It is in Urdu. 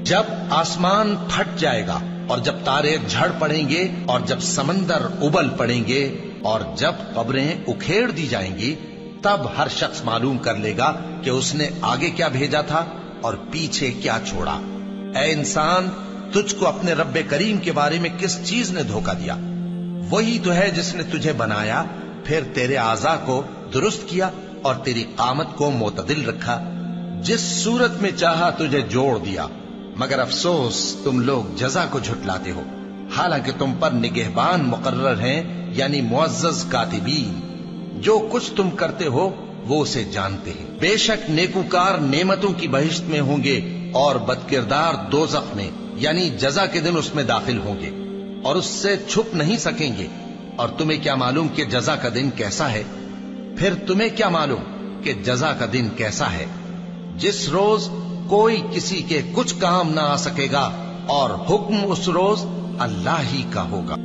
جب آسمان پھٹ جائے گا اور جب تارے جھڑ پڑیں گے اور جب سمندر ابل پڑیں گے اور جب قبریں اکھیڑ دی جائیں گی، تب ہر شخص معلوم کر لے گا کہ اس نے آگے کیا بھیجا تھا اور پیچھے کیا چھوڑا۔ اے انسان، تجھ کو اپنے رب کریم کے بارے میں کس چیز نے دھوکہ دیا؟ وہی تو ہے جس نے تجھے بنایا، پھر تیرے اعضاء کو درست کیا اور تیری قامت کو معتدل رکھا، جس صورت میں چاہا تجھے جوڑ دیا۔ مگر افسوس تم لوگ جزا کو جھٹلاتے ہو، حالانکہ تم پر نگہبان مقرر ہیں، یعنی معزز کاتبین۔ جو کچھ تم کرتے ہو وہ اسے جانتے ہیں۔ بے شک نیکوکار نعمتوں کی بہشت میں ہوں گے اور بدکردار دوزخ میں، یعنی جزا کے دن اس میں داخل ہوں گے اور اس سے چھپ نہیں سکیں گے۔ اور تمہیں کیا معلوم کہ جزا کا دن کیسا ہے؟ پھر تمہیں کیا معلوم کہ جزا کا دن کیسا ہے؟ جس روز کوئی کسی کے کچھ کام نہ آ سکے گا اور حکم اس روز اللہ ہی کا ہوگا۔